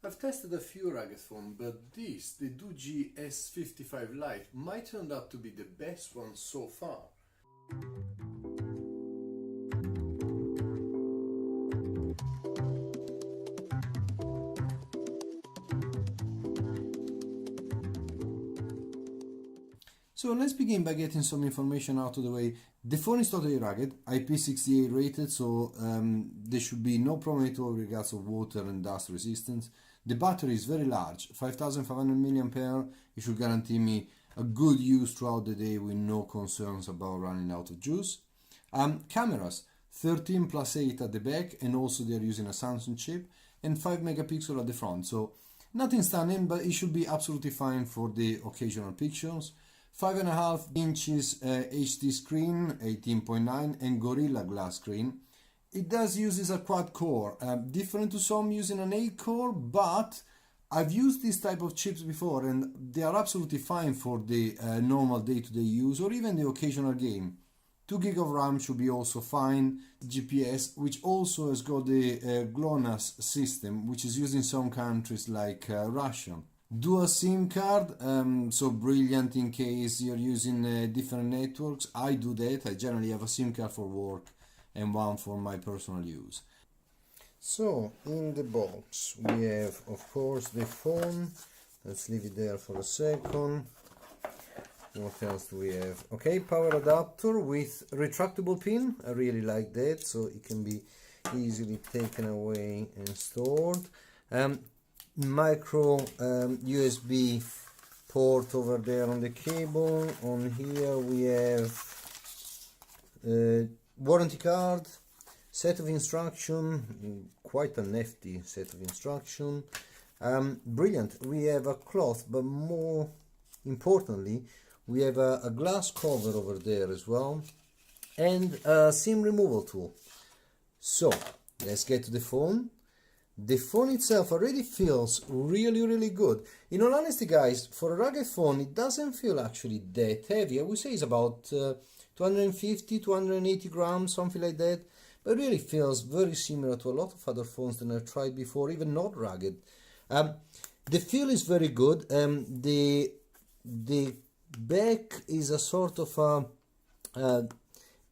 I've tested a few rugged phones, but this, the Doogee S55 Lite, might turn out to be the best one so far. So let's begin by getting some information out of the way. The phone is totally rugged, IP68 rated, so there should be no problem at all with regards to water and dust resistance. The battery is very large, 5500 mAh. It should guarantee me a good use throughout the day with no concerns about running out of juice. Cameras, 13 plus 8 at the back, and also they're using a Samsung chip, and 5 megapixel at the front. So nothing stunning, but it should be absolutely fine for the occasional pictures. 5.5 inches HD screen, 18.9, and Gorilla Glass screen. It does use a quad core, different to some using an 8 core, but I've used this type of chips before and they are absolutely fine for the normal day-to-day use or even the occasional game. 2 gig of RAM should be also fine. GPS, which also has got the GLONASS system, which is used in some countries like Russia. Dual SIM card, so brilliant in case you're using different networks. I do that. I generally have a SIM card for work and one for my personal use. So in the box we have, of course, the phone. Let's leave it there for a second. What else do we have? Okay, power adapter with retractable pin. I really like that, so it can be easily taken away and stored. Micro USB port over there on the cable. On here we have warranty card, set of instruction, quite a nifty set of instruction. Brilliant. We have a cloth, but more importantly we have a glass cover over there as well, and a SIM removal tool. So let's get to the phone. The phone itself already feels really good. In all honesty, guys, for a rugged phone it doesn't feel actually that heavy. I would say it's about 250, 280 grams, something like that, but really feels very similar to a lot of other phones that I've tried before, even not rugged. The feel is very good. The back is a sort of a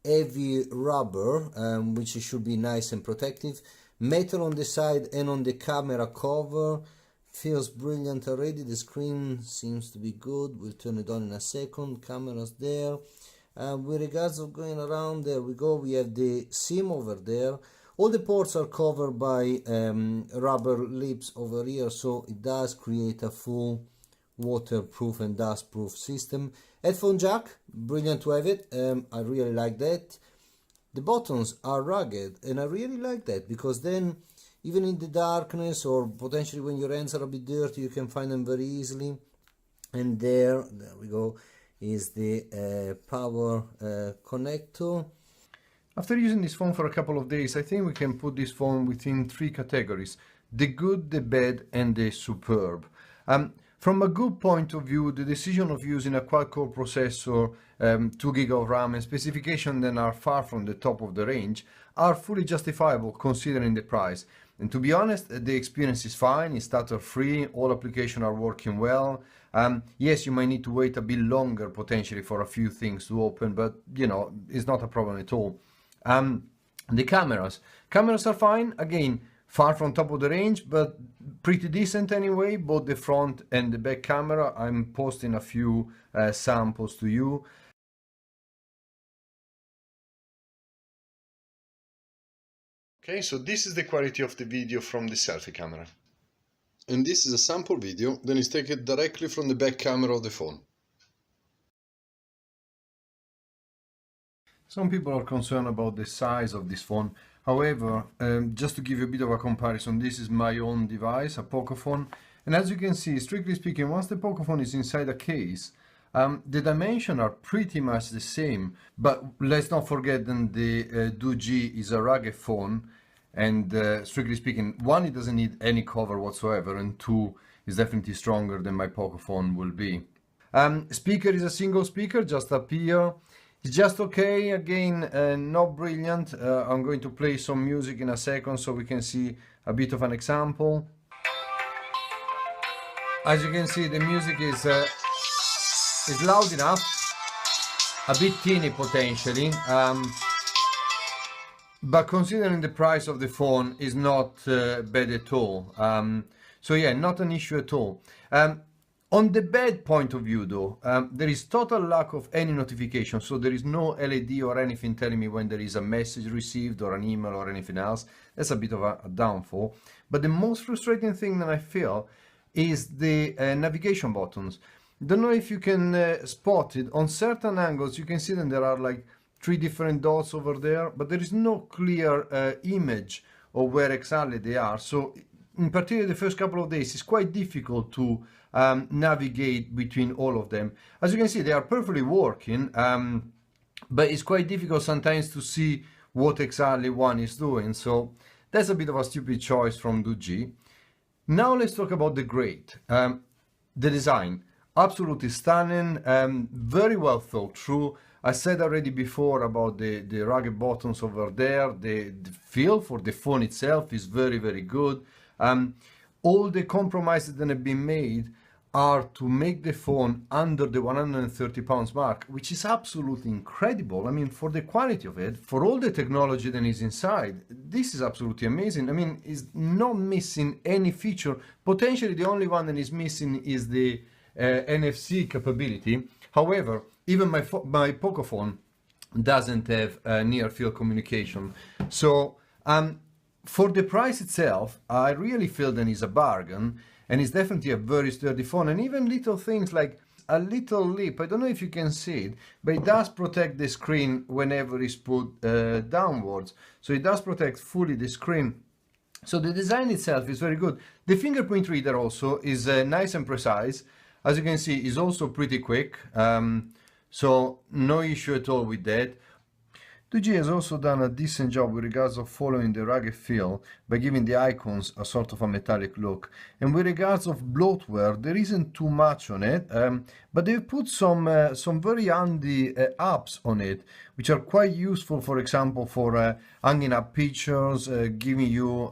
heavy rubber, which should be nice and protective. Metal on the side and on the camera cover feels brilliant already. The screen seems to be good. We'll turn it on in a second. Cameras there. With regards of going around, there we go. We have the SIM over there. All the ports are covered by rubber lips over here, so it does create a full waterproof and dustproof system. Headphone jack, brilliant to have it. I really like that. The buttons are rugged, and I really like that, because then even in the darkness or potentially when your hands are a bit dirty, you can find them very easily. And there we go, is the power connector. After using this phone for a couple of days, I think we can put this phone within 3 categories: the good, the bad, and the superb. From a good point of view, the decision of using a quad-core processor, 2 gig of RAM, and specifications that are far from the top of the range are fully justifiable considering the price. And to be honest, the experience is fine, it's stutter-free, all applications are working well. Yes, you might need to wait a bit longer potentially for a few things to open, but you know, it's not a problem at all. The cameras are fine, again, far from top of the range, but pretty decent anyway, both the front and the back camera. I'm posting a few samples to you. Okay, so this is the quality of the video from the selfie camera. And this is a sample video that is taken directly from the back camera of the phone. Some people are concerned about the size of this phone. However, just to give you a bit of a comparison, this is my own device, a Pocophone. And as you can see, strictly speaking, once the Pocophone is inside a case, the dimensions are pretty much the same. But let's not forget that the Doogee is a rugged phone. And strictly speaking, one, it doesn't need any cover whatsoever. And two, is definitely stronger than my Pocophone will be. Speaker is a single speaker, just up here. It's just okay, again, not brilliant. I'm going to play some music in a second so we can see a bit of an example. As you can see, the music is loud enough, a bit teeny potentially, but considering the price of the phone is not bad at all. So yeah, not an issue at all. On the bad point of view though, there is total lack of any notification, so there is no LED or anything telling me when there is a message received or an email or anything else. That's a bit of a downfall. But the most frustrating thing that I feel is the navigation buttons. Don't know if you can spot it. On certain angles you can see that there are like 3 different dots over there, but there is no clear image of where exactly they are. So in particular the first couple of days it's quite difficult to navigate between all of them. As you can see, they are perfectly working, but it's quite difficult sometimes to see what exactly one is doing. So that's a bit of a stupid choice from Doogee. Now let's talk about the grade. The design, absolutely stunning, very well thought through. I said already before about the rugged buttons over there. The feel for the phone itself is very, very good. All the compromises that have been made are to make the phone under the 130 pounds mark, which is absolutely incredible. I mean, for the quality of it, for all the technology that is inside, this is absolutely amazing. I mean, it's not missing any feature. Potentially the only one that is missing is the NFC capability. However, even my Pocophone doesn't have near field communication. So for the price itself, I really feel that it's a bargain, and it's definitely a very sturdy phone. And even little things like a little lip, I don't know if you can see it, but it does protect the screen whenever it's put downwards. So it does protect fully the screen. So the design itself is very good. The fingerprint reader also is nice and precise. As you can see, it's also pretty quick. So no issue at all with that. Doogee has also done a decent job with regards of following the rugged feel by giving the icons a sort of a metallic look. And with regards of bloatware, there isn't too much on it, but they've put some very handy apps on it, which are quite useful, for example, for hanging up pictures, giving you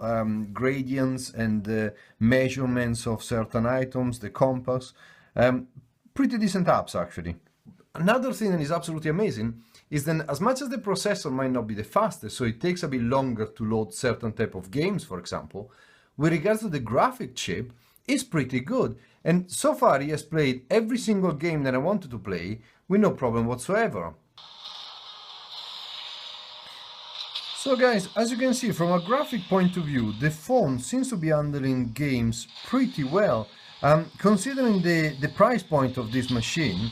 gradients and measurements of certain items, the compass. Pretty decent apps, actually. Another thing that is absolutely amazing is then, as much as the processor might not be the fastest, so it takes a bit longer to load certain type of games, for example, with regards to the graphic chip, it's pretty good. And so far he has played every single game that I wanted to play with no problem whatsoever. So guys, as you can see, from a graphic point of view, the phone seems to be handling games pretty well. Considering the price point of this machine,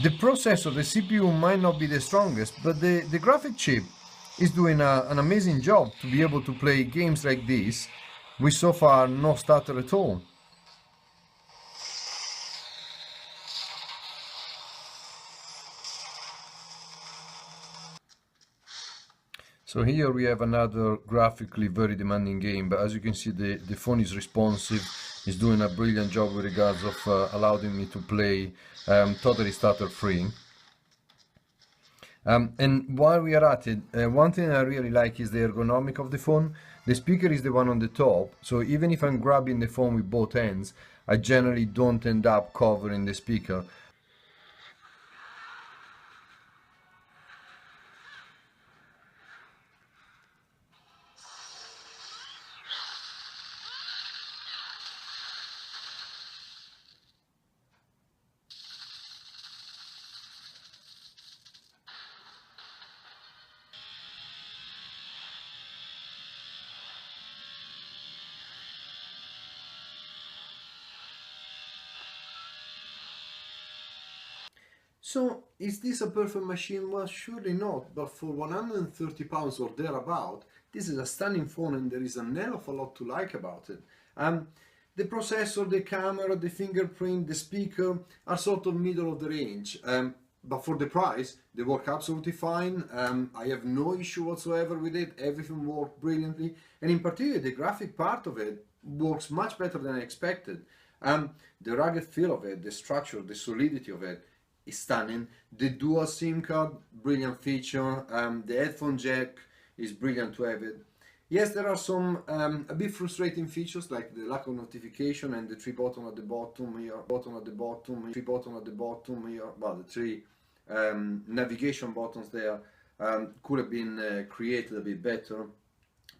the processor, the CPU might not be the strongest, but the graphic chip is doing an amazing job to be able to play games like this with so far no stutter at all. So here we have another graphically very demanding game, but as you can see the phone is responsive, is doing a brilliant job with regards of allowing me to play totally stutter free. And while we are at it, one thing I really like is the ergonomic of the phone. The speaker is the one on the top, so even if I'm grabbing the phone with both hands, I generally don't end up covering the speaker. So, is this a perfect machine? Well, surely not, but for £130 or thereabout, this is a stunning phone and there is an hell of a lot to like about it. The processor, the camera, the fingerprint, the speaker are sort of middle of the range. But for the price, they work absolutely fine. I have no issue whatsoever with it. Everything worked brilliantly. And in particular, the graphic part of it works much better than I expected. The rugged feel of it, the structure, the solidity of it is stunning. The dual SIM card, brilliant feature. The headphone jack is brilliant to have it. Yes, there are some a bit frustrating features like the lack of notification and the three button at the bottom here, three button at the bottom here. Well, the three navigation buttons there could have been created a bit better,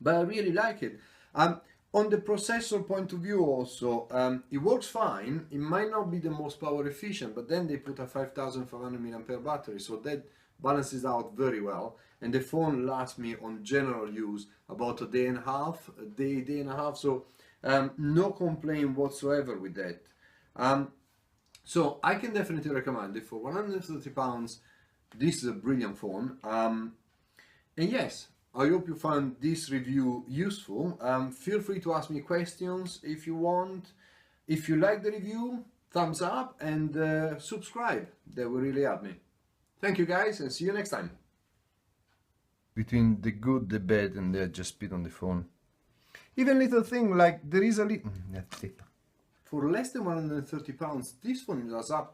but I really like it. On the processor point of view also, it works fine. It might not be the most power efficient, but then they put a 5500 mAh battery, so that balances out very well. And the phone lasts me on general use about a day and a half, day and a half, so no complaint whatsoever with that. So I can definitely recommend it. For £130, this is a brilliant phone. And yes, I hope you found this review useful. Feel free to ask me questions if you want. If you like the review, thumbs up and subscribe. That will really help me. Thank you guys, and see you next time. Between the good, the bad, and the just spit on the phone. Even little thing like there is a little... That's it. For less than £130, this phone is up...